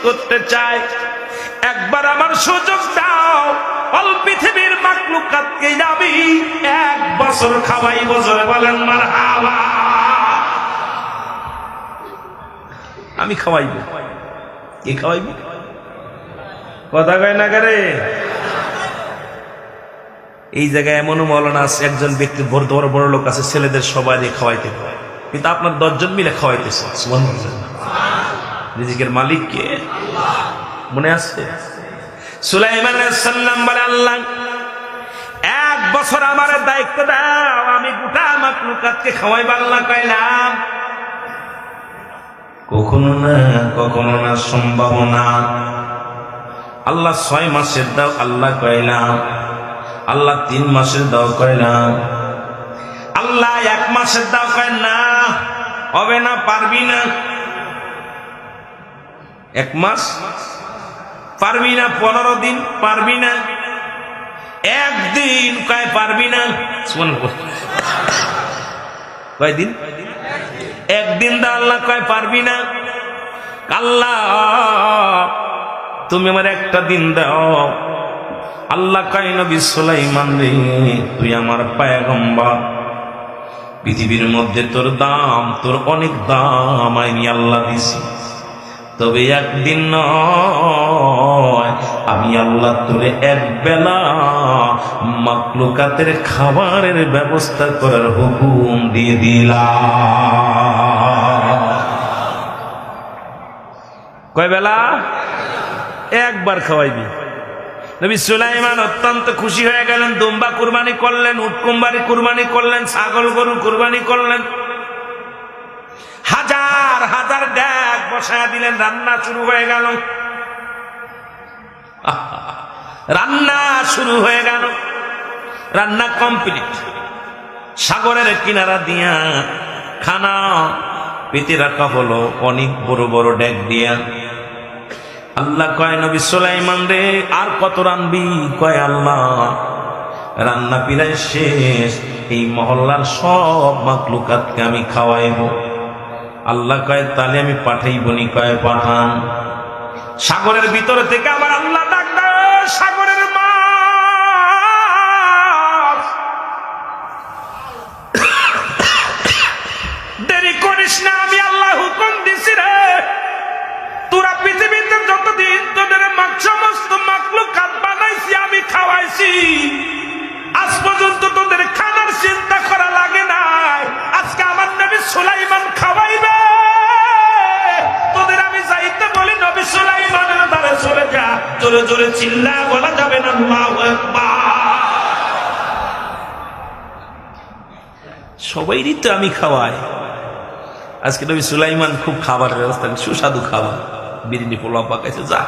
করতে চায়, একবার আমার সুযোগ দাও, অল পৃথিবীর মাখলুকাতকে আমি 1 বছর খাওয়াইব। জোরে বলেন মারহাবা। আমি খাওয়াইব। কি খাওয়াইব? কথা কয় না করে। এই জায়গায় এমনও মৌলানা আছে, একজন ব্যক্তি বড় বড় লোক আছে, ছেলেদের সবাই খাওয়াইতে পারে, কিন্তু আপনার 10 জন মিলে খাওয়াইতেছে। রিজিকের মালিক কে? মনে আছে? সুলাইমান আলাইহিস সালাম বলে, আল্লাহ 1 বছর আমার দায়িত্ব দাও, আমি গোটা মাখলুকাতকে খাওয়াইব। আল্লাহ কইলাম কখনো না সম্ভাবনা। আল্লাহ 6 মাসের দাও। আল্লাহ কইলাম। আল্লাহ 3 মাসের দাও। কইলাম। আল্লাহ 1 মাসের দাও। কয় না, হবে না, পারবি না। 1 মাস পারবি না, 15 দিন পারবি না, 1 দিন কয় পারবি না। কয়দিন? 1 দিন দা। আল্লাহ কয় পারবি না। আল্লাহ তুমি আমার 1টা দিন দাও। আল্লাহ কয় নবী সুলাইমান রে, তুই আমার পয়গম্বর, পৃথিবীর মধ্যে তোর দাম, তোর অনেক দাম আমি আল্লাহ দিছি, তবে 1 দিন নয়, আমি আল্লাহ তোরে 1 বেলা মাখলুকাতের খাবারের ব্যবস্থা করার হুকুম দিয়ে দিলাম। কয় বেলা? 1 বার খাওয়াইবি। নবী সুলাইমান অত্যন্ত খুশি হয়ে গেলেন। দুম্বা কুরবানি করলেন, উট কুরবানি করলেন, ছাগল গরু কুরবানি করলেন, হাজার হাজার ডেক বসায় দিলেন। রান্না শুরু হয়ে গেল। রান্না শুরু হয়ে গেল। রান্না কমপ্লিট। সাগরের কিনারা দিয়া খানা পেতে রাখা হলো, অনেক বড় বড় ডেক দিয়া। আল্লাহ কয় নবী সুলাইমান রে, আর কত রানবি? কয় আল্লাহ রান্না পিরায় শেষ, এই মহল্লার সব মাখলুকাতকে আমি খাওয়াইব। আল্লাহ কয় তাহলে আমি পাঠাইব নি? কয় পাঠান। সাগরের ভিতর থেকে আবার আল্লাহ ডাক দেয়, সাগরের মাছ, দেরি করিস না, আমি আল্লাহ হুকুম দিছি রে, তোরা পৃথিবীতে যতদিন তোদের সমস্ত মাখলুকাত বানাইছি, আমি খাওয়াইছি, আজ পর্যন্ত তোদের খানার চিন্তা করা লাগে নাই। আজকে আমার নবী সুলাইমান খাওয়াইবে, তোদের আমি যাইতে বলি নবী সুলাইমানের দ্বারে চলে যা। জোরে জোরে চিল্লা বলা যাবে না আল্লাহু আকবার। সবাইরই তো আমি খাওয়াই। আজকে নবী সুলাইমান খুব খাবারের ব্যবস্থা, সুস্বাদু খাবার, বিরিয়ানি পোলাও পাকাইছে, যা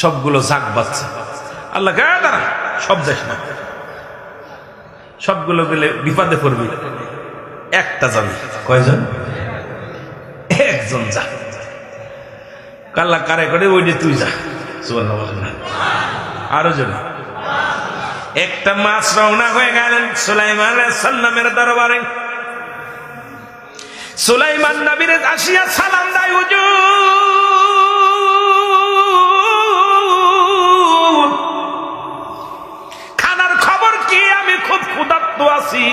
সবগুলো জাগ বাচ্চা। আল্লাহ দাঁড়া, সব দেশ না, সবগুলো গেলে বিপদে পড়বি, একটা যাবি। কয়জন? 1 জন যা। কাল্লা কারে করে ওই যে তুই যা। সুবহানাল্লাহ বলেন না? আরো জন। একটা মাছ রওনা হয়ে গেলেন সুলাইমান আলাইহিস সালামের দরবারে। সুলাইমান নবীর আসিয়া সালাম দেয়, হুজুর খানার খবর কি? আমি খুব ক্ষুধার্ত আছি।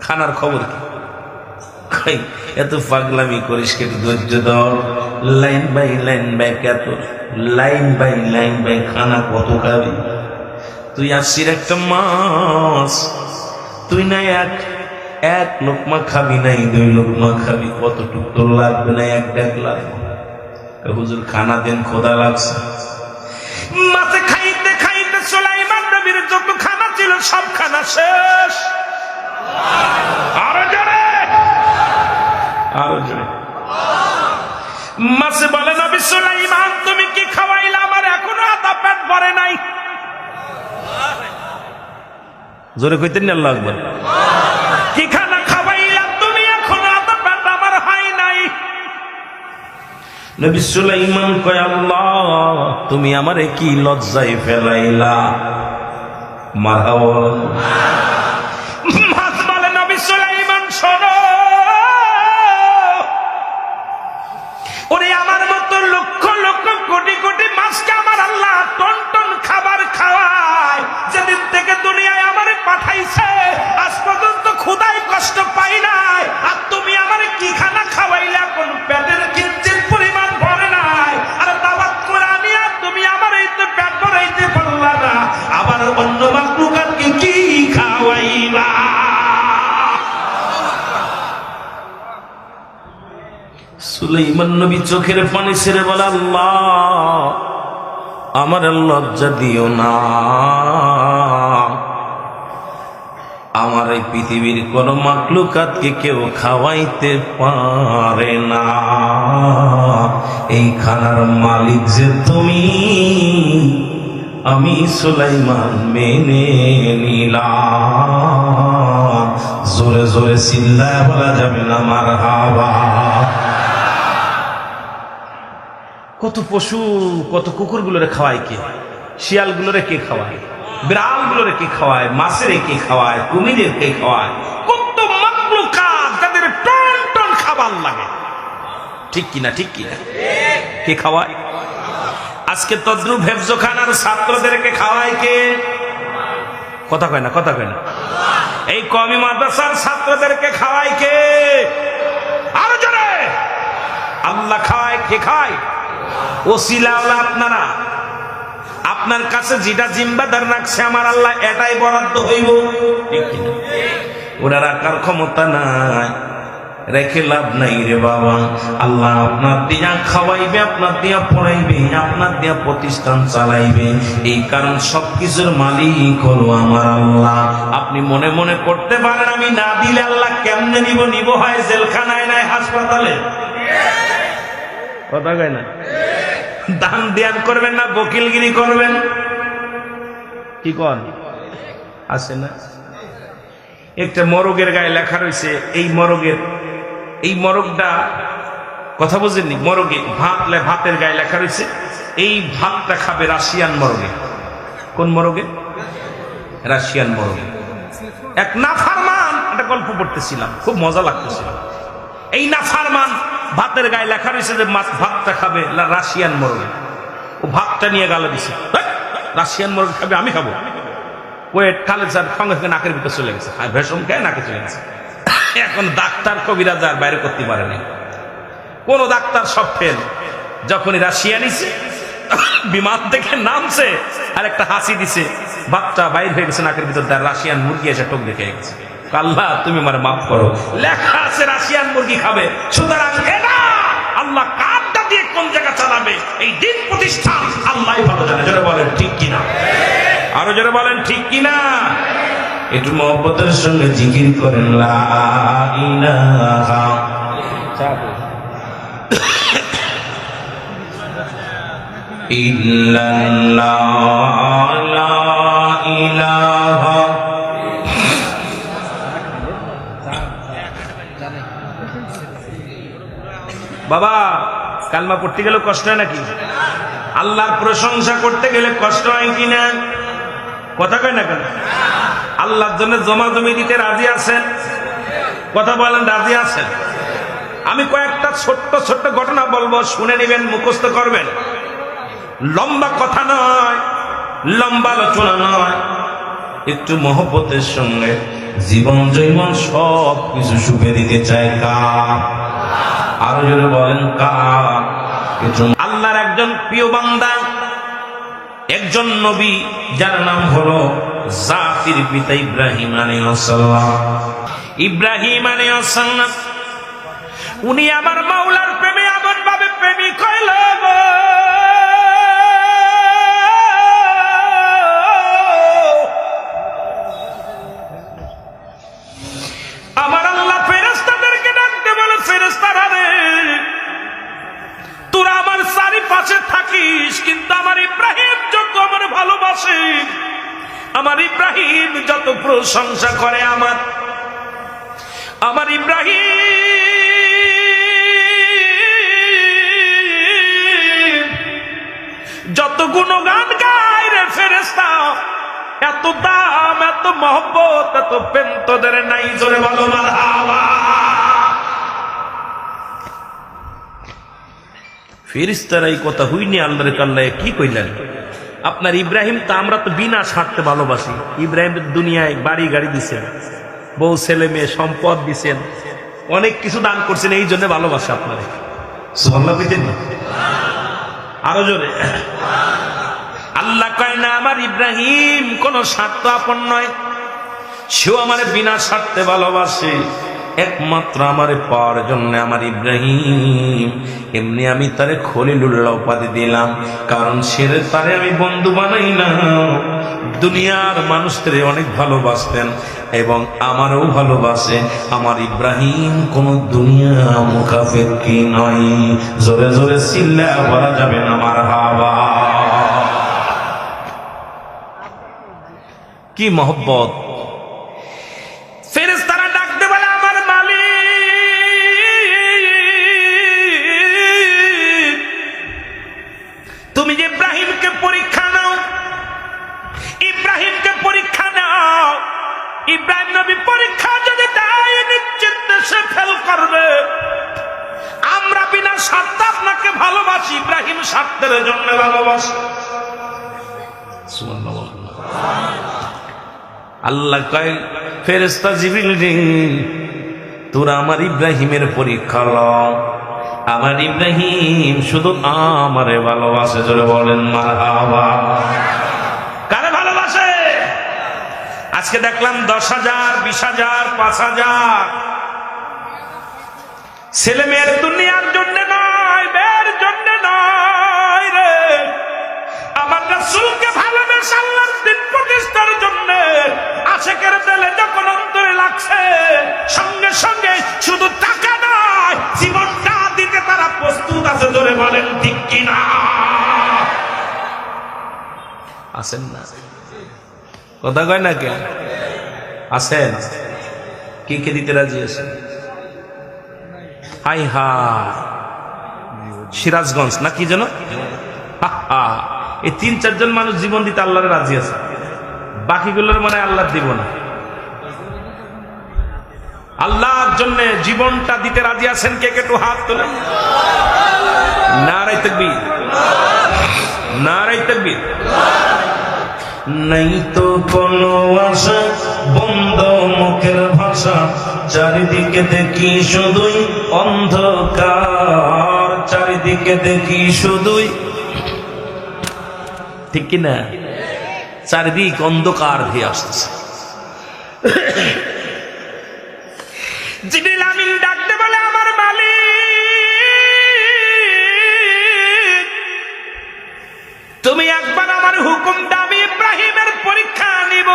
খানার খবর কি? এত পাগলামি করিস, কে? ধৈর্য ধর, লাইন বাই কত লাইন বাই খানা কত খাবি তুই? আসির একটা মাছ, তুই না এক লোকমা খাবি নাই, 2 লোকমা খাবি, কতটুকু তোর লাগবে? না 1 ডেক লাগবে। হুজুর খানা দেন, খোদা লাগছে। মাছে খাইতে খাইতে সুলাইমান নবীর যত খানা ছিল সব খানা শেষ। আরো জোরে, আরো জোরে। মাছে বলে, নবী সুলাইমান তুমি কি খাওয়াইলা? আমার এখনো আধা পেট ভরে নাই। জোরে কইতেন না আল্লাহু আকবার। কি খানা খাওয়াইলা তুমি? এখনো আধা পেট আমার হয় নাই। নবী সুলাইমান কয়, আল্লাহ তুমি আমারে কি লজ্জায় ফেলাইলা? মারহাবা। মাছ বলে, নবী সুলাইমান শোনো, ওরে আমার মতো লক্ষ লক্ষ কোটি কোটি মাছকে আমার আল্লাহ টন টন খাবার খাওয়ায়। যেদিন থেকে দুনিয়ায় আমারে পাঠাইছে আজ পর্যন্ত ক্ষুধায় কষ্ট পাই নাই। আর তুমি আমারে কি খানা খাওয়াইলে এখন পেটের কিঞ্চিত পরিমাণ ভরে নাই। আর দাওয়াত করে আনিয়া তুমি আমার এই তো পেট ভরাইতে পারলা না, আবার অন্য মাখলুকাতকে কি খাওয়াইবা? সুলাইমান নবী চোখের পানি ছেড়ে বলে, আল্লাহ আমার লজ্জা দিও না, আমার এই পৃথিবীর কোন মাখলুকাতকে কেউ খাওয়াইতে পারে না। এই খানার মালিক যে তুমি, আমি সুলাইমান মেনে নিলাম। জোরে জোরে চিল্লায় বলা যাবে না মারহাবা। কত পশু, কত কুকুরগুলোরে খাওয়ায় কে? শিয়ালগুলোরে কে খাওয়ায়? বিড়ালগুলোরে কে খাওয়ায়? মাছের কে খাওয়ায়? কুমিরের কে খাওয়ায়? কত মাখলুকাত যাদের টন টন খাবার লাগে, ঠিক কিনা? ঠিক কিনা? কে খাওয়ায়? আজকে তদ্রুপ হেফজখানার ছাত্রদেরকে খাওয়ায় কে? কথা কয় না, কথা কয় না। এই কওমি মাদ্রাসার ছাত্রদেরকে খাওয়ায় কে? আরো জোরে। আল্লাহ খাওয়ায়। কে খায়? ওসিলা আপনারা। আপনার কাছে যেটা জিম্বাদার রাখছে আমার আল্লাহ, এটাই বরাদ্দ হইব, ঠিক কিনা? ওরা রাখার ক্ষমতা নাই, রেখে লাভ নাই রে বাবা। আল্লাহ আপনার দিয়া খাওয়াইবে, আপনার দিয়া পড়াইবে, আপনার দিয়া প্রতিষ্ঠান চালাইবে। এই কারণ সবকিছুর মালিক হলো আমার আল্লাহ। আপনি মনে মনে করতে পারেন আমি না দিলে আল্লাহ কেমনে নিব? নিব হয় জেলখানায়, নাই হাসপাতালে। কথা কয় না? দান ধ্যান করবেন না বকিলগিরি করবেন? কি কন আছে না? একটা মরগের গায়ে লেখা রয়েছে, এই মরগটা, কথা বুঝেননি? মরগে ভাতের গায়ে লেখা রয়েছে এই ভাতটা খাবে রাশিয়ান মরগে। কোন মরগে? রাশিয়ান মরগে। এক নাফারমান, একটা গল্প পড়তেছিলাম, খুব মজা লাগতেছিল। এই নাফারমান ভাতের গায়ে লেখা রয়েছে যে ভাতটা খাবে রাশিয়ান মরগে। ও ভাতটা নিয়ে গালে দিছে, রাশিয়ান মরগ খাবে, আমি খাবো। ওয়েট খালে স্যার সঙ্গে সঙ্গে নাকের ভিতরে চলে গেছে, ভেষম খেয়ে নাকে চলে গেছে। এখন ডাক্তার কবিরাজ আর বাইরে করতে পারেনি, কোন ডাক্তার সব ফেল। যখনই রাশিয়া নিছে, বিমান থেকে নামছে আর একটা হাসি দিছে, ভাতটা বাইর হয়ে গেছে নাকের ভিতর, তার রাশিয়ান মুরগি এসে টোক দেখে গেছে। আল্লাহ তুমি আমার মাফ করো, লেখা আছে রাশিয়ান মুরগি খাবে। সুতরাং এটা আল্লাহ কারটা দিয়ে কোন জায়গা চালাবে, এই দিন প্রতিষ্ঠান আল্লাহ ভালো জানে। জোরে বলেন ঠিক কিনা? আরো জোরে বলেন ঠিক কিনা? একটু মহব্বতের সঙ্গে জিকির করেন লা ইলাহা ইল্লাল্লাহ, লা ইলাহা। বাবা কালমা পড়তে গেলে কষ্ট হয় নাকি? আল্লাহর প্রশংসা করতে গেলে কষ্ট হয় কিনা? কথা কয় না কেন? আল্লাহর জন্য জমা জমি দিতে রাজি আছেন? কথা বলেন, রাজি আছেন? আমি কয়েকটা ছোট্ট ছোট্ট ঘটনা বলবো, শুনে নেবেন, মুখস্থ করবেন। লম্বা কথা নয়, লম্বা আলোচনা নয়, একটু মহব্বতের সঙ্গে জীবন জৈবন সব কিছু সুখে দিতে চায় কার? আরো জোরে বলেন কার? আল্লাহর একজন প্রিয় বান্দা, একজন নবী, যার নাম হলো জাতির পিতা ইব্রাহিম আলাইহিস সালাম। ইব্রাহিম আলাইহিস সালাম উনি আমার মাওলার প্রেমে এমন ভাবে প্রেমিক হইল গো, আমার আল্লাহ ফেরেশতাদেরকে ডাকতে বলে, ফেরেশতারা রে তোরা আমার চারিপাশে থাকিস, কিন্তু আমার ইব্রাহিম যত আমার ভালোবাসে, আমার ইব্রাহিম যত প্রশংসা করে, আমার ইব্রাহিম যত গুণগান গায় রে ফেরেশতা, এত দাম, এত মহব্বত, এত প্রেম তোদের নাই। জোরে বলো মারহাবা। ফেরেশতারা এই কথা হইনি আল্লাহরে কাল্লায় কি কইলেন, আপনার ইব্রাহিম তো আমরা তো বিনা স্বার্থে ভালোবাসি। ইব্রাহিম দুনিয়ায় বাড়ি গাড়ি দিছেন, বউ ছেলে মেয়ে সম্পদ দিছেন, অনেক কিছু দান করছেন, এই জন্য ভালোবাসা আপনারে। সুবহানাল্লাহ বুঝেন না? আরো জোরে। আল্লাহ কয় না আমার ইব্রাহিম কোন স্বার্থ আপন নয়, সেও আমার বিনা স্বার্থে ভালোবাসে, একমাত্র আমারে পাওয়ার জন্য আমার ইব্রাহিম। এমনি আমি তারে খলিলুল্লাহ উপাধি দিলাম, কারণ সে তারে আমি বন্ধু বানাই না। দুনিয়ার মানুষদের অনেক ভালোবাসতেন এবং আমারও ভালোবাসে। আমার ইব্রাহিম কোন দুনিয়া মুখাফেকি নয়। জোরে জোরে চিল্লা বলা যাবে না মারহাবা। কি মহব্বত! ফেরেশতারা ডাকতে বলে আমার মালিক, তুমি যে ইব্রাহিমকে পরীক্ষা নাও, ইব্রাহিমকে পরীক্ষা নাও। ইব্রাহিম নবী পরীক্ষা যদি দেয় নিশ্চিত সে ফেল করবে। আমরা বিনা স্বার্থে আপনাকে ভালোবাসি, ইব্রাহিম স্বার্থের জন্য ভালোবাসি। সুবহানাল্লাহ। আল্লাহ কয় ফেরেশতা জিবরিল রে, তোরা আমার ইব্রাহিমের পরীক্ষা লও। আমার ইব্রাহিম শুধু আমারে ভালোবাসে। জোরে বলেন মারহাবা। কারে ভালোবাসে? আজকে দেখলাম 10,000, 20,000, 5,000 ছেলে মেয়ের দুনিয়ার জন্য নয়, মেয়ের জন্য নয় রে। আমার রাসূলকে ভালোবেসে আল্লাহর দ্বীন প্রতিষ্ঠার জন্য আশিকের দিলে যখন অন্তরে লাগছে, সঙ্গে সঙ্গে শুধু টাকা নয়, জীবনটা দিতে তারা প্রস্তুত আছে। ধরে বলেন ঠিক কিনা? আছেন না? কথা কয় না কেন? আছেন? কে কে দিতে রাজি আছেন? হাই হা, সিরাজগঞ্জ না কি যেন, এই 3-4 জন মানুষ জীবন দিতে আল্লাহরে রাজি আছে। বাকিগুলোর মানে আল্লাহ দিব না। আল্লাহর জন্য জীবনটা দিতে রাজি আছেন কে কে? একটু হাত তোলেন। নারায়ে তাকবীর, নারায়ে তাকবীর। নাই তো কোনো আশা, বন্ধ মুখের ভাষা, চারিদিকে দেখি শুধুই অন্ধকার, চারিদিকে দেখি শুধুই, ঠিক কিনা? চারিদিক অন্ধকার হয়ে আসতেছে। জিবরিল আমিন ডাকতে বলে আমার মালিক, তুমি একবার আমার হুকুম দাবি ইব্রাহিমের পরীক্ষা নিব।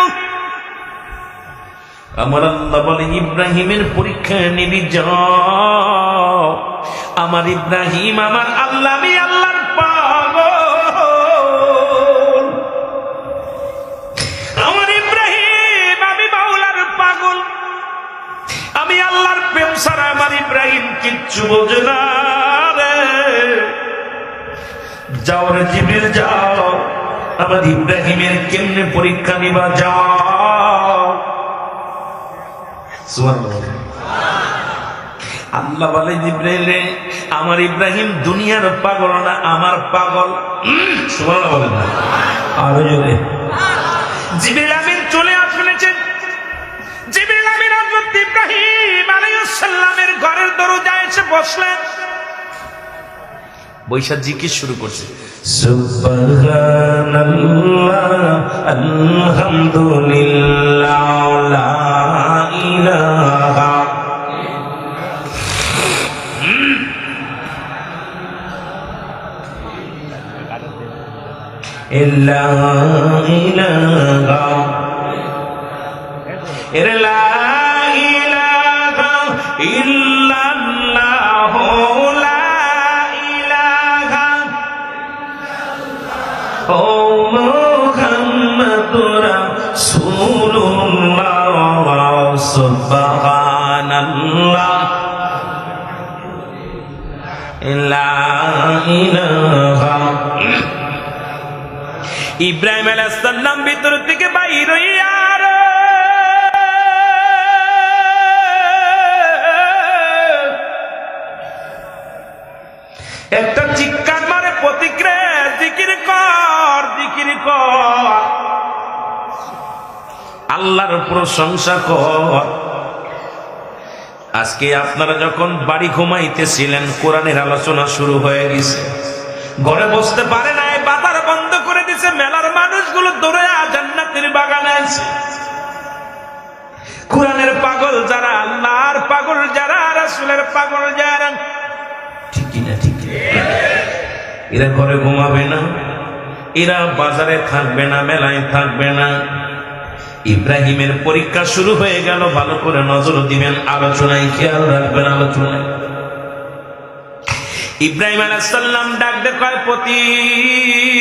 আমার আল্লাহ বলে ইব্রাহিমের পরীক্ষা নিবি, যাও। আমার ইব্রাহিম আমার আল্লাহ, আমি আল্লাহর পাগল। আমার ইব্রাহিম আমি মাওলার পাগল। আমি আল্লাহর প্রেম ছাড়া আমার ইব্রাহিম কিচ্ছু বোঝে না রে। যাও রে জিবরিল যাও, আমার ইব্রাহিমের কেমনে পরীক্ষা নিবা, যাও। সুবহানাল্লাহ। আল্লাহ বলে জিবরিল রে, আমার ইব্রাহিম দুনিয়ার পাগল না, আমার পাগল। সুবহানাল্লাহ বলেন না? আরো জোরে। জিবরিল আমিন চলে আসলেন। জিবরিল আমিন হযরত ইব্রাহিম আলাইহিস সালামের ঘরের দরজায় এসে বসলেন। বৈশা জিকির শুরু করছে, সুবহানাল্লাহ আলহামদুলিল্লাহ লা ইলাহা ইল্লা ইলাহা লা ইলাহা ইল্লাল্লাহ লা ইলাহা ও মুহাম্মাদুর রাসূলুল্লাহ সুবহানাল্লাহ লা ইলাহা। ইব্রাহিম আলাইহিস সালাম ভিতর থেকে বাইর হইয়া এক একটা চিৎকার মারে পথিক রে, জিকির কর, জিকির কর, আল্লাহর প্রশংসা কর। আজকে আপনারা যখন বাড়ি ঘুমাইতেছিলেন কোরআনের আলোচনা শুরু হয়ে গেছে, ঘরে বসতে পারে নাই, বাজার বন্ধ করে দিছে, মেলার মানুষগুলো দৌড়ে জান্নাতের বাগানে আছে। কোরআনের পাগল যারা, আল্লাহর পাগল যারা, রাসূলের পাগল যারা, ঠিক কিনা? ঠিক এরা ঘরে ঘুমাবে না, এরা বাজারে থাকবে না, মেলায় থাকবে না। ইব্রাহিমের পরীক্ষা শুরু হয়ে গেল, ভালো করে নজর দিবেন, আলোচনায় খেয়াল রাখবেন। আলোচনায় ইব্রাহিম আলাইহিস সালাম ডাক দিয়ে কয়, পথিক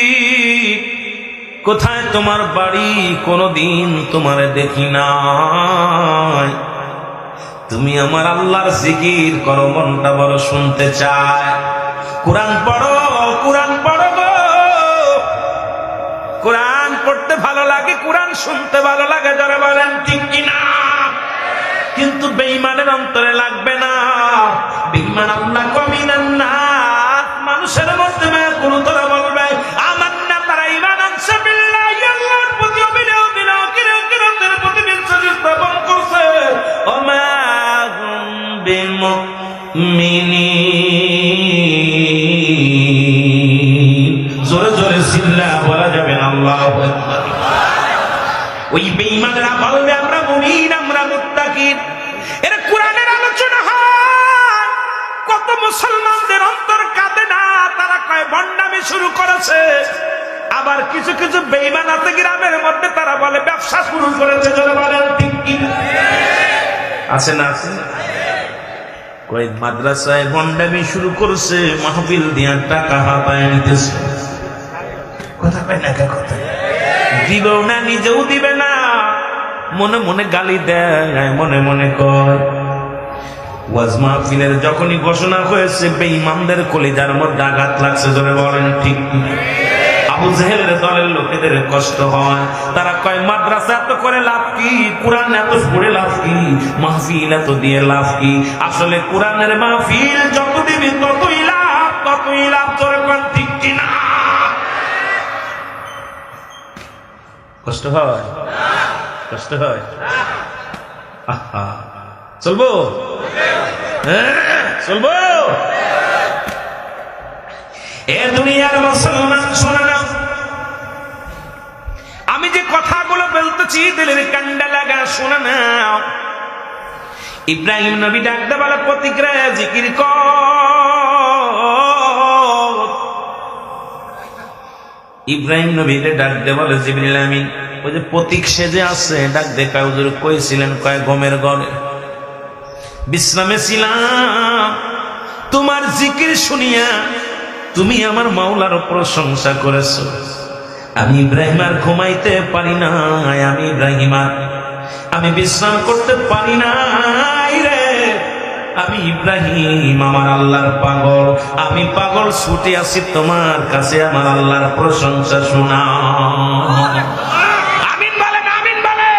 কোথায় তোমার বাড়ি? কোনদিন তোমারে দেখি নাই, তুমি আমার আল্লাহর জিকির করো, মনটা বড় শুনতে চায়। কোরআন পড়ো, কোরআন পড়ো গো, কোরআন পড়তে ভালো লাগে, কোরআন শুনতে ভালো লাগে, যারা বলেন ঠিক কিনা? কিন্তু বেঈমানের অন্তরে লাগবে না। বেঈমান আল্লাহ কমিনান না, মানুষের মধ্যে কোন তারা বলবে আমার না, তারা ঈমান আনছে বিল্লাহি, আল্লাহর প্রতি অবিনাও দিনাও কিরাতের প্রতি বিশ্বাস স্থাপন করছে। ওমা হুম বিমুমিনিন, জোরে জোরে সিল্লা বলা যাবে না, আল্লাহু আকবার। ওই বেঈমানরা বলবে আমরা মুমিন, আমরা মুত্তাকিন। এর কোরআনের আলোচনা হয়, কত মুসলমানদের অন্তর কাঁদে না, তারা কয় ভণ্ডামি শুরু করেছে। আবার কিছু কিছু বেঈমান আছে গ্রামের মধ্যে, তারা বলে ব্যবসা শুরু করেছে, যারা বলেন ঠিক কি? আছে না? আছে। কয় মাদ্রাসায় ভণ্ডামি শুরু করেছে, মাহফিল দিয়া টাকা হাতায় নিতেছে। কথা কয় না, কথা দিবেও না, নিজেও দিবে না, মনে মনে গালি দেয়, মনে মনে কয়। ওয়াজ মাহফিলের যখনই ঘোষণা হয়েছে, বেঈমানদের কলিজার মধ্যে আঘাত লাগছে, জোরে বলেন ঠিক। আবু জেহেলের দলের লোকেদের কষ্ট হয়, তারা কয় মাদ্রাসা এত করে লাভ কি, কোরআন এত পড়ে লাভ কি, মাহফিল এত দিয়ে লাভ কি? আসলে কোরআনের মাহফিল যত দিবি ততই লাভ, ততই লাভ, জোরে বলেন ঠিক কিনা? কষ্ট হয়, কষ্ট হয়। আহা, চলবো, চলবো। এ দুনিয়ার মুসলমান শোনো না, আমি যে কথাগুলো বলতেছি দিলের কান্ডা লাগা, শোনো না। ইব্রাহিম নবী ডাকতে বলে, প্রতিক্রিয়া জিকির কর। ইব্রাহিম নবীরে ডাক দে বলে, জিবরিল আমিন ওই যে প্রতীক সেজে আছে, ডাক দে কয়, হুজুর কইছিলেন, কয় গমের ঘরে বিশ্রামে ছিলাম, তোমার জিকির শুনিয়া তুমি আমার মাওলার প্রশংসা করেছো। আমি ইব্রাহিম আর ঘুমাইতে পারি না, আমি ইব্রাহিম আর আমি বিশ্রাম করতে পারি না রে, আমি ইব্রাহিম আমার আল্লাহর পাগল, আমি পাগল, ছুটে আসি তোমার কাছে আমার আল্লাহর প্রশংসা শোনা। আমিন বলেন, আমিন বলে।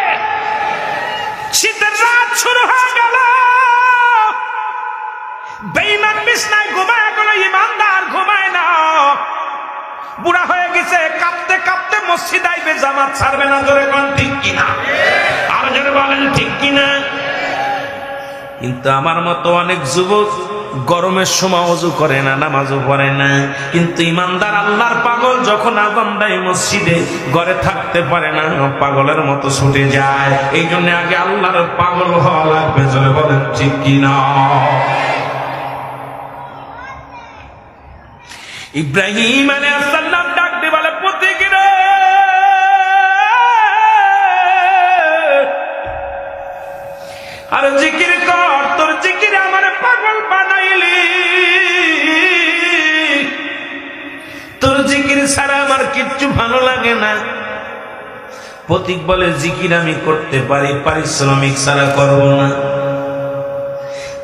শীতের রাত শুরু হয়ে গেল, বেঈমান বিছনায় ঘুমায় গেল, ইমানদার ঘুমায় না, বুড়া হয়ে গেছে, কাঁপতে কাঁপতে মসজিদ আইবে, জামাত ছাড়বে না, জোরে কোন ঠিক কিনা? আর জোরে বলেন ঠিক কিনা? কিন্তু আমার মতো অনেক যুবক গরমের সময় ওযু করে না, নামাজও পড়ে না, কিন্তু ইমানদার আল্লাহর পাগল যখন আযান দেয় মসজিদে, ঘরে থাকতে পারে না, পাগলের মতো ছুটে যায়। এই জন্য আগে আল্লাহর পাগল হওয়া লাগবে, জোরে বলেন ঠিক কিনা? ইব্রাহিম আলাইহিস সালাম ডাক দিয়ে বলে, প্রতিক্রিয়া আর জিকির কর, তোর জিকিরে আমার পাগল বানাইলি, তোর জিকির ছাড়া আমার কিচ্ছু ভালো লাগে না। প্রতীক বলে, জিকির আমি করতে পারি, পারিশ্রমিক ছাড়া করব না,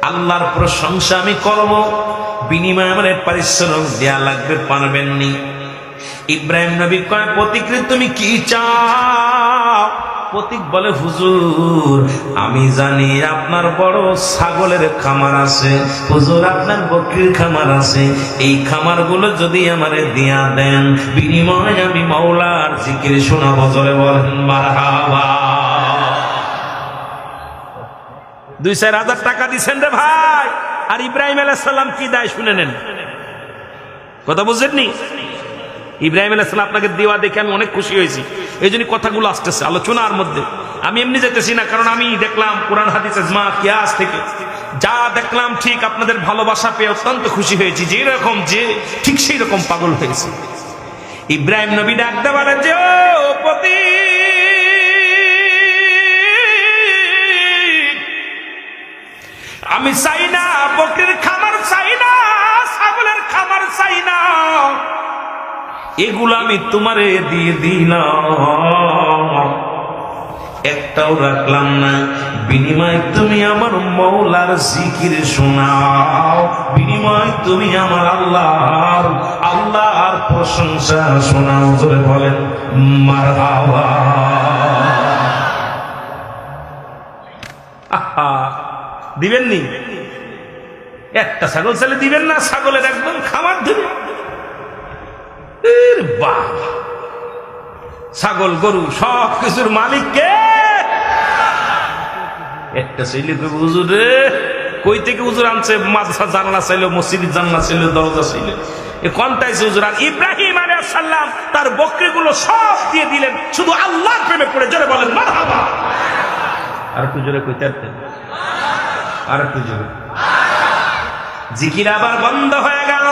আল্লাহর প্রশংসা আমি করব, বিনিময়ে আমার পারিশ্রমিক দেয়া লাগবে, পারবেননি। ইব্রাহিম নবী কয়, প্রতিক্রিয়া তুমি কি চাও? প্রতীক বলে, হুজুর আমি জানি আপনার বড় ছাগলের খামার আছে, হুজুর আপনার বকরির খামার আছে, এই খামারগুলো যদি আমারে দিয়া দেন, বিনিময়ে আমি মাওলার জিকির শোনাবো। জোরে বলেন মারহাবা। 2-4 হাজার টাকা দিচ্ছেন রে ভাই, আর ইব্রাহিম আলাইহিস সালাম কি দেয় শুনে নেন। কথা বুঝেননি? ইব্রাহিম আলাইহিস সালাম আপনাকে দেওয়া দেখে আমি অনেক খুশি হয়েছি, এই জন্য কথাগুলো আসতেছে আলোচনার মধ্যে। আমি এমনি যেতেছি না, কারণ আমি দেখলাম কোরআন হাদিস ইজমা কিয়াস থেকে যা দেখলাম, ঠিক আপনাদের ভালোবাসা পেয়ে অত্যন্ত খুশি হয়েছি। যে রকম যে ঠিক সেই রকম পাগল হয়েছে। ইব্রাহিম নবী ডাকতে বলে যে, ও পতি, আমি চাই না বকরির খামার, চাই না ছাগলের খামার, চাই না, এগুলো আমি তোমারে দিয়ে দিলাম, একটাও রাখলাম না, বিনিময় তুমি আমার মৌলার জিকির শোনাও, বিনিময় তুমি আমার আল্লাহর প্রশংসা শোনাও। জোরে বলেন মারহাবা। আহা, দিবেন নি? একটা ছাগল চাইলে দিবেন না? ছাগলের একদম খামার দিবেন? ছাগল গরু সব কিছুর মালিক কে? একটা চাইলে হুজুর রে, কই থেকে হুজুর আনছে? মাদ্রাসা জানলা চাইলো, মসজিদ জানলা চাইলো, দরজা চাইলো, এ কোনটাইছে হুজুর? আর ইব্রাহিম আলাইহিস সালাম তার বকরিগুলো সব দিয়ে দিলেন শুধু আল্লাহর প্রেমে পড়ে। জোরে বলেন মারহাবা। আর একটু জোরে কইতে পারতেন? আর একটু জোরে। জিকির আবার বন্ধ হয়ে গেল,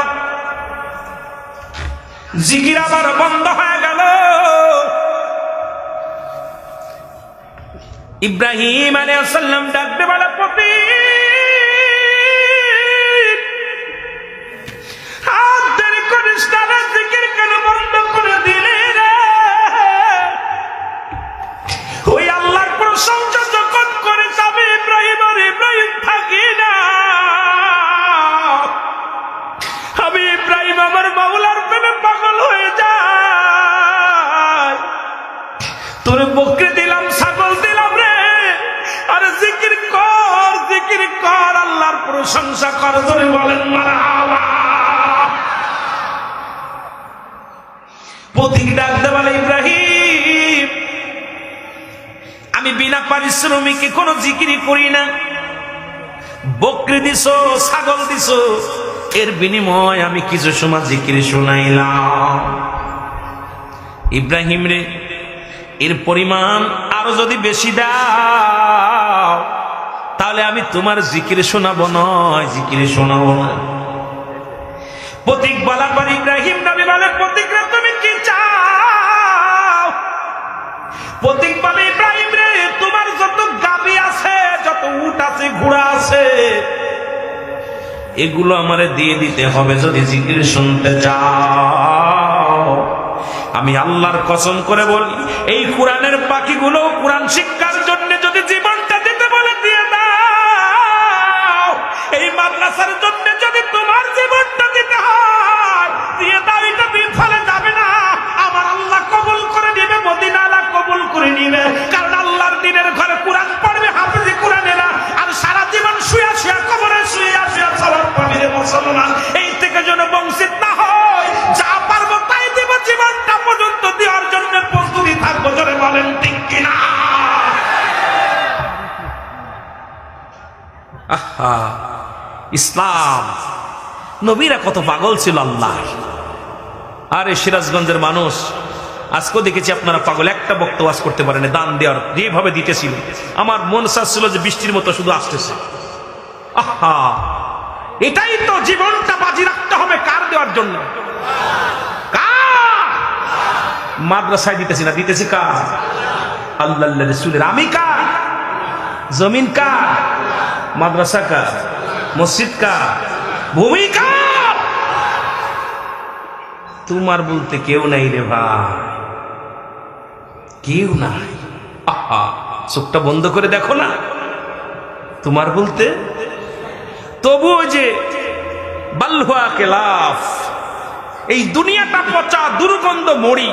জিকির আবার বন্ধ হয়ে গেল। ইব্রাহিম আলাইহিস সালাম ডাকতে বলে, পতি হাত দেরি করিস না, জিকির কেন বন্ধ করে দিলি রে? ওই আল্লাহর প্রশংসা যখন করে যাবে ইব্রাহিম, আর ইব্রাহিম থাকি না, আমি ইব্রাহিম আমার মাওলার প্রেমে পাগল হয়ে যায়। তোর বকরি দিলাম, ছাগল দিলাম রে, আরে জিকির কর, জিকির কর, আল্লাহর প্রশংসা কর। ধরে বলেন মারহাবা। পথিক ডাকতে বলে, ইব্রাহিম আমি বিনা পারিশ্রমিকে কোনো জিকিরই করি না, বকরি দিছো, ছাগল দিছো, এর বিনিময় আমি কিছু সময় জিকির শোনাইলাম। ইব্রাহিম রে, এর পরিমাণ আরো যদি বেশি দাও তাহলে আমি তোমার জিকির শোনাবো নয়, জিকির শোনাবো না। প্রতীক বলার পর ইব্রাহিম নবী বলে, প্রতীক রে তুমি কি চাও? প্রতীক বলে, ইব্রাহিম রে তোমার যত গাবি আছে, যত উট আছে, ঘোড়া আছে, এগুলো আমারে দিয়ে দিতে হবে যদি জিকির শুনতে চাও। আমি আল্লাহর কসম করে বলি, এই কোরআনের পাখিগুলো কোরআন শিক্ষার জন্য যদি জীবনটা দিতে বলে দিয়ে দাও, এই মাদ্রাসার জন্য যদি তোমার জীবনটা দিতে হয় দিয়ে দাও, এটা বিফলে যাবে না। আমার আল্লাহ কবুল করে নিবে, মদিনা আল্লাহ কবুল করে নিবে, কারণ আল্লাহর দিনের ঘরে কোরআন পড়বে হাফেজে কোরআনেরা, আর সারা জীবন শুয়া শুয়া কবরে শুয়া শুয়া সওয়াব পাবে রে মুসলমান। এই থেকে যেন বঞ্চিত না হয়, যা পারবো তাই দেব, জীবনটা পর্যন্ত দেওয়ার জন্য প্রস্তুতি থাকবো। জোরে বলেন ঠিক কিনা? আহা, ইসলাম নবীরা কত পাগল ছিল আল্লাহ। আরে সিরাজগঞ্জের মানুষ আজকেও দেখেছি আপনারা পাগল, একটা বক্তব্য আজ করতে পারেন দান দেওয়ার, যেভাবে দিতেছিল আমার মন চাচ্ছিল যে বৃষ্টির মতো শুধু আসতেছে। আহা, এটাই তো জীবনটা বাজি রাখতে হবে কার দেওয়ার জন্য? কার? মাদ্রাসায় দিতেছি না, দিতেছি কার? আল্লাহ রাসূলের। আমি কার? জমিন কার? মাদ্রাসা কার? মসজিদ কার? ভূমি কার? তোমার বলতে কেউ নাই রে ভাই, কেউ নাই। আহা, চোখটা বন্ধ করে দেখো না, তোমার বলতে। তবুও যে বালহুয়া কেলাফ, এই দুনিয়াটা পচা দুর্গন্ধ মরি,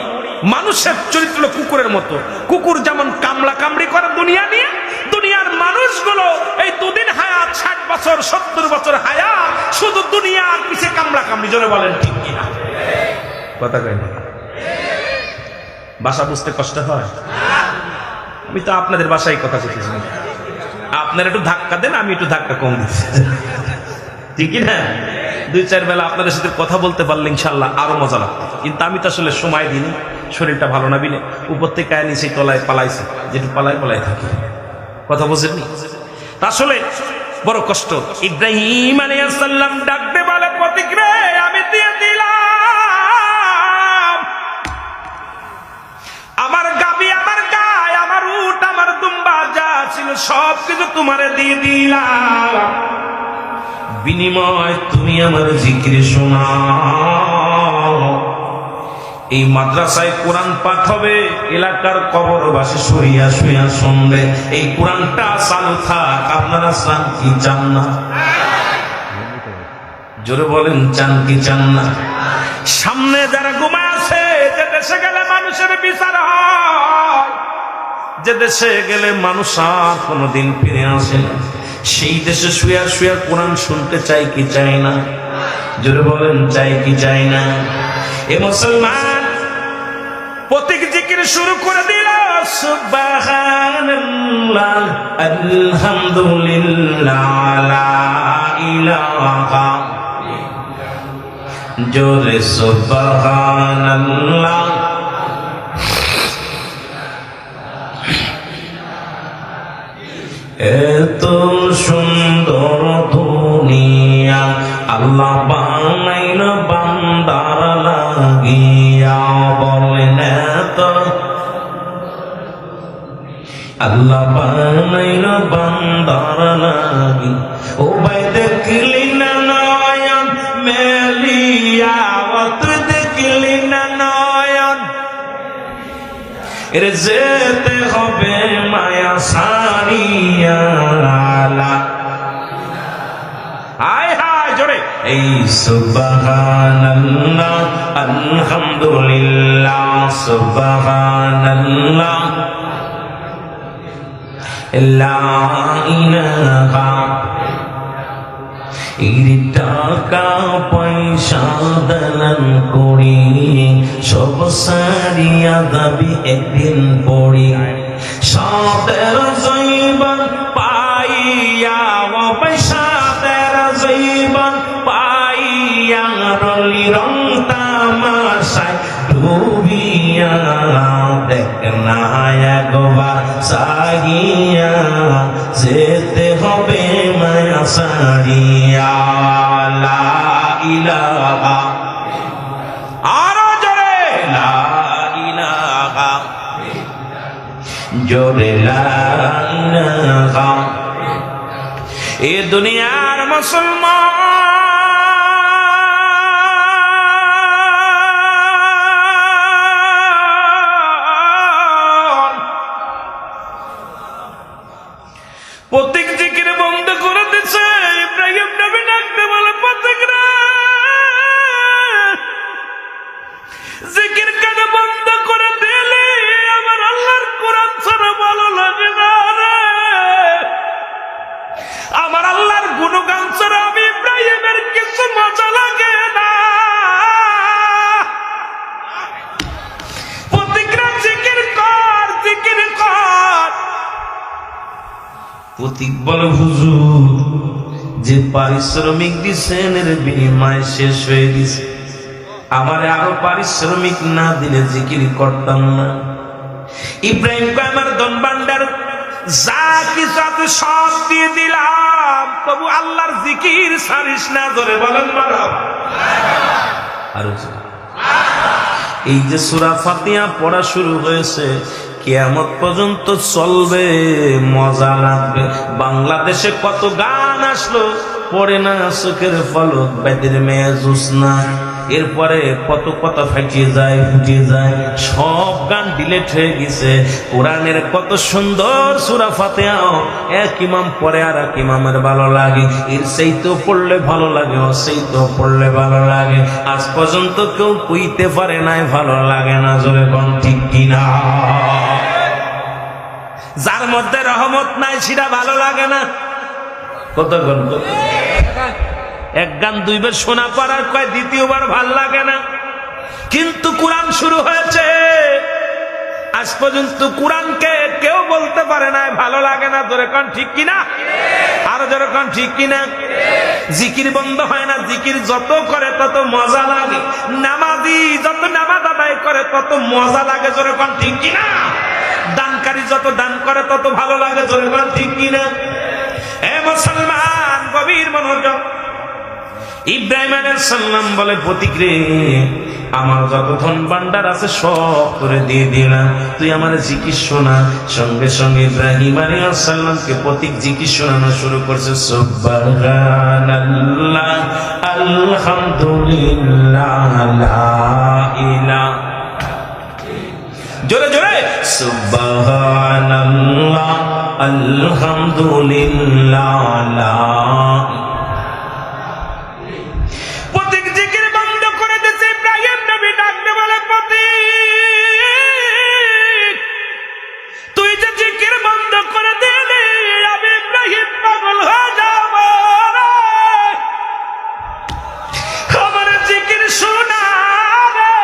মানুষের চরিত্র হলো কুকুরের মতো। কুকুর যেমন কামলা কামড়ি করে দুনিয়া নিয়ে, দুনিয়ার মানুষগুলো এই দুদিন হায়াত, 60 বছর 70 বছর হায়াত শুধু দুনিয়ার পিছে কামলা কামড়ি। জোরে বলেন ঠিক কিনা? কথা কই না? ভাষা বুঝতে কষ্ট হয়? আমি তো আপনাদের ভাষায় কথা বলতেছি, আপনারা একটু ধাক্কা দেন, আমি একটু ধাক্কা কম দিচ্ছি, ঠিক না? 2-4 বেলা আপনাদের সাথে কথা বলতে পারলে ইনশাল্লাহ আরো মজা লাগতো, কিন্তু আমি তো আসলে সময় দিইনি, শরীরটা ভালো না বিলে উপর থেকে আয় নিচে তলায় পালাইছে, যেটু পালায় থাকি। কথা বুঝেননি? আসলে বড় কষ্ট। ইব্রাহিম আলাইহিস সালাম ডাকতে বলে, প্রতীক রে আমি দিয়ে দিলাম আমার গাবি, আমার গায়, আমার উট, আমার দুম্বা যা ছিল সব কিছু তোমারে দিয়ে দিলাম, বিনিময় তুমি আমার জিকির শোনাও। এই মাদ্রাসায় কোরআন পাঠ হবে, এলাকার কবরবাসী শুইয়া শুইয়া শুনবে, এই কোরআনটা চালু থাক। আপনারা চান কি চান না? জোরে বলেন, চান কি চান না? সামনে যারা ঘুমায় আছে, যে দেশে গেলে মানুষের বিচার হয়, যে দেশে গেলে মানুষ আর কোনোদিন ফিরে আসে না, সেই দেশে শুয়া শুয়া কোরআন শুনতে চাই কি চাই না? জোরে বলেন, চাই কি চাই না? এ মুসলমান প্রতীক জিকির শুরু করে দিল, সুবহানাল্লাহ আলহামদুলিল্লাহ লা ইলাহা, জোরে সুবহানাল্লাহ। এত সুন্দর দুনিয়া আল্লাহ বানাইল বান্দার লাগিয়া, বলেন এত আল্লাহ বানাইল বান্দার লাগি। ও ভাই দেখলি না নয়ন মেলিয়া, তুই দেখলি না নয়ন, এর যেতে হবে মায়া সারিয়া। হায় হায় জোরে, এই সুবহানাল্লাহ আলহামদুলিল্লাহ সুবহানাল্লাহ লা ইলাহা। এই টাকা পয়সা দান করি সব সারিয়া দাবি একদিন পড়ি, সাদের জৈবন পাইয়া সাদের জৈবন পাইয়া রলি রং তামাশায় ডুবিয়া, দেখ না একবার সাহিয়া, যেতে হবে মায়া সারিয়া। লা ইলাহা, আরো জোরে লা ইলাহা, জোরে লা ইলাহা। এ দুনিয়ার মুসলমান প্রতীক জিকির বন্ধ করে দিচ্ছে। ইব্রাহিম নবী ডাকতে বলে, প্রতীক রে জিকির কেন বন্ধ করে দিলি? আমার আল্লাহর কোরআন ছাড়া ভালো লাগে না রে, আমার আল্লাহর গুণগান ছাড়া আমি ইব্রাহিমের কিছু মজা লাগে না। প্রতীক রে জিকির কর, জিকির কর। প্রতীক বলে, হুজুর যে পারিশ্রমিক দিচ্ছেন এর বিনিময় শেষ হয়ে গেছে, আমারে আরো পারিশ্রমিক না দিলে জিকির করতাম না। ইব্রাহিম কয়, আমার ধন ভান্ডার যা কিছু আছে সব দিয়ে দিলাম, তবু আল্লাহর জিকির ছাড়িস না। ধরে বলেন মারহাবা। আর এই যে সূরা ফাতিহা পড়া শুরু হয়েছে, কিয়ামত পর্যন্ত চলবে, মজা লাগবে। বাংলাদেশে কত গান আসলো, পড়ে না চোখের পলক, বেদের মেয়ে জোছনা, এরপরে কত কথা ফাটিয়ে যায় ফুটিয়ে যায়, সব গান ডিলেট হয়ে গেছে। কোরআনের কত সুন্দর সূরা ফাতিহা এক ইমাম পড়ে আর এক ইমামের ভালো লাগে, এর সেইতেও পড়লে ভালো লাগে, ও সেইতেও পড়লে ভালো লাগে। আজ পর্যন্ত কেউ কইতে পারে নাই ভালো লাগে না, জোরে কোন ঠিক কিনা? যার মধ্যে রহমত নাই সেটা ভালো লাগে না। কত গান, এক গান দুইবার শোনা পারার কয় দ্বিতীয়বার ভাল লাগে না। কিন্তু কোরআন শুরু হয়েছে, আজ পর্যন্ত কোরআনকে কেউ বলতে পারে না ভালো লাগে না, জোরে কোন ঠিক কিনা? আরো জোরে কোন ঠিক কিনা? জিকির বন্ধ হয় না, জিকির যত করে তত মজা লাগে, নামাজি যত নামাজ আদায় করে তত মজা লাগে, জোরে কোন ঠিক কিনা? দানকারী যত দান করে তত ভালো লাগে, জোরে কোন ঠিক কিনা? এ মুসলমান গভীর মনোযোগ। ইব্রাহিম আলাইহিস সালাম বলে, প্রতীক রে, আমার যত ধন ভান্ডার আছে সব করে দিয়ে দিলাম, তুই আমার জিকির শোনা। সঙ্গে সঙ্গে ইব্রাহিম আলাইহিস সালামকে প্রতীক জিকির শোনানো শুরু করছে। সুবহানাল্লাহ, আলহামদুলিল্লাহ, লা ইলাহা, জোরে জোরে, সুবহানাল্লাহ, আলহামদুলিল্লাহ, লা। প্রতীক জিকির বন্ধ করে দিয়েছে। ইব্রাহিম নবী ডাকতে বলে, প্রতীক তুই যে জিকির বন্ধ করে দিলি, আমি ইব্রাহিম পাগল হয়ে যাব, আমার জিকির শোনা রে,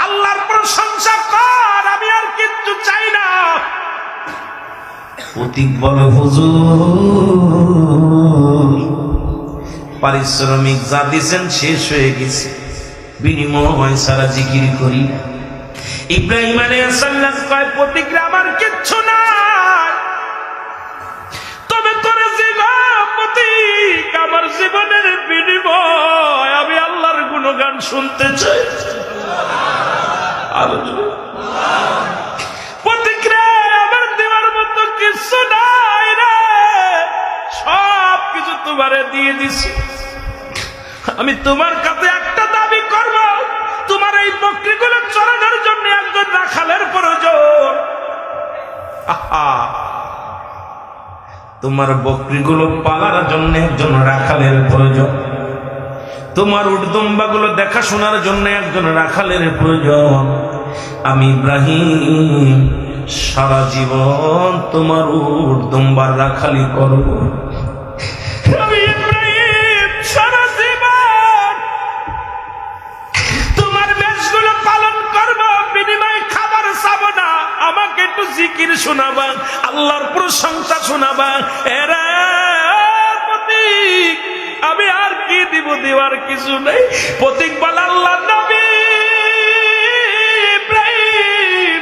আল্লাহর প্রশংসা কর, আমি আর কিচ্ছু চাই না। প্রতীক বলে, হুজুর পারিশ্রমিক যা দিয়েছেন শেষ হয়ে গেছে, বিনিময় সারা জিকির করি। ইব্রাহিম আলাইহিস সালাম কয়, প্রতীক আমার কিচ্ছু নাই, তবে তোর জীবন প্রতীক আমার জীবনের বিনিময় আমি আল্লাহর গুণগান শুনতে চাই। প্রতীক রে, আমার দেওয়ার মতো কিছু নাই রে, সব কিছু তোমারে দিয়ে দিছি। আমি তোমার কাছে একটা দাবি করব, তোমার এই বকরিগুলো চড়ানোর জন্য একজন রাখালের প্রয়োজন। তোমার বকরিগুলো পালার জন্য একজন রাখালের প্রয়োজন, তোমার উটদুম্বাগুলো দেখাশোনার জন্য একজন রাখালের প্রয়োজন। আমি ইব্রাহিম সারা জীবন তোমার উটদুম্বার রাখালি করব। আমি ইব্রাহিম সারা জীবন তোমার বেশগুলো পালন করব, বিনিময় খাবার চাবো না, আমাকে একটু জিকির শোনাবা, আল্লাহর প্রশংসা শোনাবা। এরা প্রতীক আমি আর কি দিব, দেওয়ার কিছু নেই। প্রতীক বলে, আল্লাহ নবী ইব্রাহিম,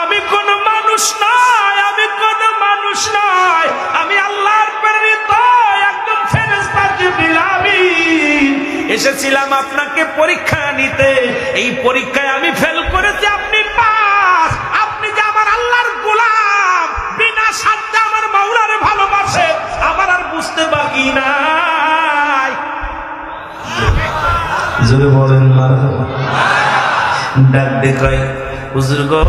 আমি কোন মানুষ নয়, আমি কোন মানুষ নয়, আমি আল্লাহর প্রেরিত একজন ফেরেশতা জিবরিল আমিন। এসেছিলাম আপনাকে পরীক্ষা নিতে, এই পরীক্ষায় আমি ফেল করেছি, আপনি পাস। আপনি যে আমার আল্লাহর গোলাম, বিনা স্বার্থে আমার মাওলারে ভালোবাসে, আমার আর বুঝতে বাকি নাই। জোরে বলেন মারহাবা। ডাক দেখায়, হুজুর গো,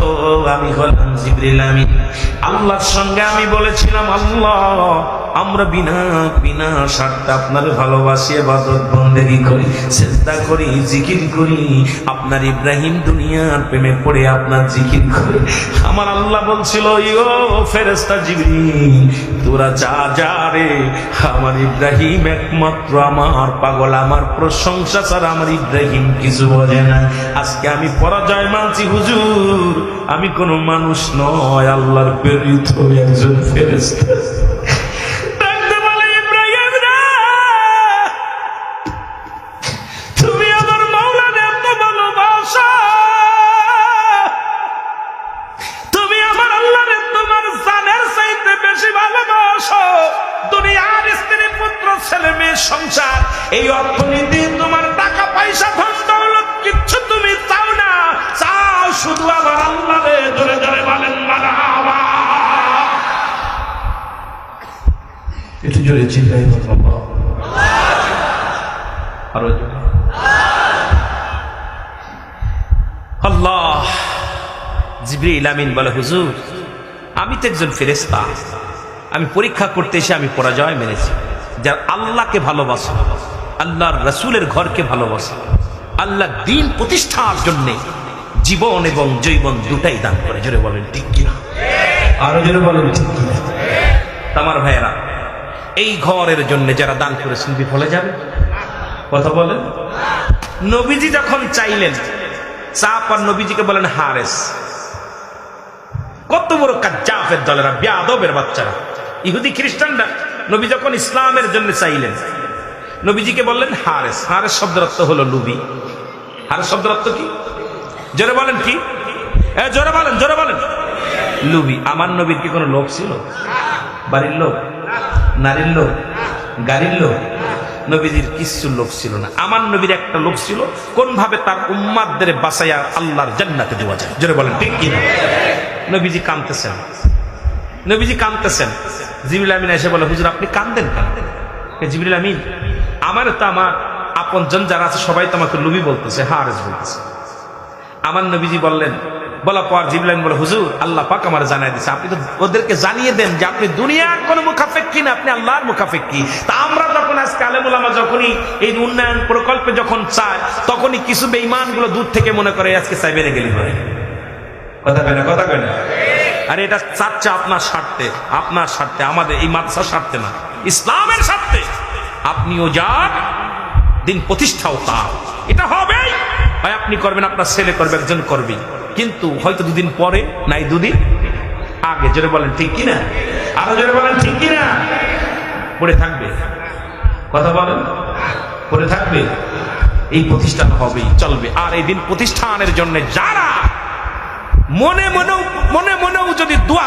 আমি হলাম জিবরিল আমিন। আল্লাহর সঙ্গে আমি বলেছিলাম, আল্লাহ আমরা বিনা বিনা স্বার্থে আপনার ভালোবাসি, ইবাদত বন্দেগী করি, সিজদা করি, জিকির করি। আপনার ইব্রাহিম দুনিয়ার প্রেমে পড়ে আপনার জিকির করে। আমার আল্লাহ বলছিল, ইয়ো ফেরেশতা জিবরিল, তোরা যা যা রে, আমার ইব্রাহিম একমাত্র আমার পাগল, আমার প্রশংসা ছাড়া আমার ইব্রাহিম কিছু বোঝে না। আজকে আমি পরাজয় মানছি হুজুর, আমি কোন মানুষ নয়, আল্লাহর প্রেরিত একজন ফেরেশতা। সংসার, এই অর্থনীতি, তোমার টাকা পয়সা, ধন দৌলত কিচ্ছু তুমি চাও না, চাও শুধু আমার আল্লাহরে। জোরে জোরে বলেন মারহাবা। আল্লাহ। জিবরিল আমিন বলে, হুজুর আমি তো একজন ফেরেশতা, আমি পরীক্ষা করতে এসে আমি পরাজয় মেনেছি। যারা আল্লাহকে ভালোবাসে, আল্লাহর রাসূলের ঘরকে ভালোবাসে, আল্লাহ দ্বীন প্রতিষ্ঠার জন্য জীবন এবং জৈবন দুটাই দান করে। জোরে বলেন ঠিক কিনা? আরো জোরে বলেন ঠিক কিনা? আমার ভাইয়েরা, এই ঘরের জন্য যারা দান করেছেন বিফলে যাবে? কথা বলেন। নবীজি যখন চাইলেন চাপ, আর নবীজিকে বলেন হারেস। কত বড় কাজ্জাফের দলেরা, বেয়াদবের বাচ্চারা, ইহুদি খ্রিস্টানরা নবী যখন ইসলামের জন্য চাইলেন, নবীজিকে বললেন হারেস। হারেস শব্দের অর্থ হলো লুবি। হারেস শব্দের অর্থ কি? জোরে বলেন কি? জোরে বলেন, জোরে বলেন। লুবি। আমার নবীর কি কোনো লোভ ছিল? বাড়ির লোক, নারীর লোক, গাড়ির লোক? নবীজির কিছু লোক ছিল না। আমার নবীর একটা লোক ছিল, কোন ভাবে তার উম্মাতদের বাঁচাইয়া আল্লাহর জান্নাতে দেওয়া যায়। জোরে বলেন ঠিক কিনা? নবীজি কাঁদতেছেন, নবীজি কাঁদতেছেন। জিবরিল আমিন এসে বলে, হুজুর আপনি কাঁদেন কেন? জিবরিল আমিন, আমার তো আমার আপনজন যারা আছে সবাই তো আমাকে লুবি বলতেছে, হারেস বলতেছে। আমার নবীজি বললেন, বলা পর জিবরিল আমিন বলে, হুজুর আল্লাহ পাক আমার জানাই দিয়েছে, আপনি তো ওদেরকে জানিয়ে দেন যে আপনি দুনিয়ার কোন মুখাফেক্কি না, আপনি আল্লাহর মুখাফেক্কি। তা আমরা যখন আজকে আলেম ওলামা যখনই এই উন্নয়ন প্রকল্পে যখন চায়, তখনই কিছু বেঈমান গুলো দূর থেকে মনে করে আজকে চাই বেড়ে গেলি হয়। কথা কয় না? কথা কয় না? আরে এটা চাচ্ছে আপনার স্বার্থে, আপনার স্বার্থে, আমাদের এই মাদ্রাসার স্বার্থে না, ইসলামের স্বার্থে। আপনিও যান, দিন প্রতিষ্ঠাও তার। এটা হবেই, হয় আপনি করবেন, আপনার ছেলে করবে, একজন করবে, কিন্তু হয়তো দুদিন পরে, নাই দুদিন আগে। জোরে বলেন ঠিক কিনা? আরো জোরে বলেন ঠিক কিনা? পড়ে থাকবে। কথা বলেন, পড়ে থাকবে। এই প্রতিষ্ঠান হবেই, চলবে। আর এই দিন প্রতিষ্ঠানের জন্য যারা মনে মনেও যদি দোয়া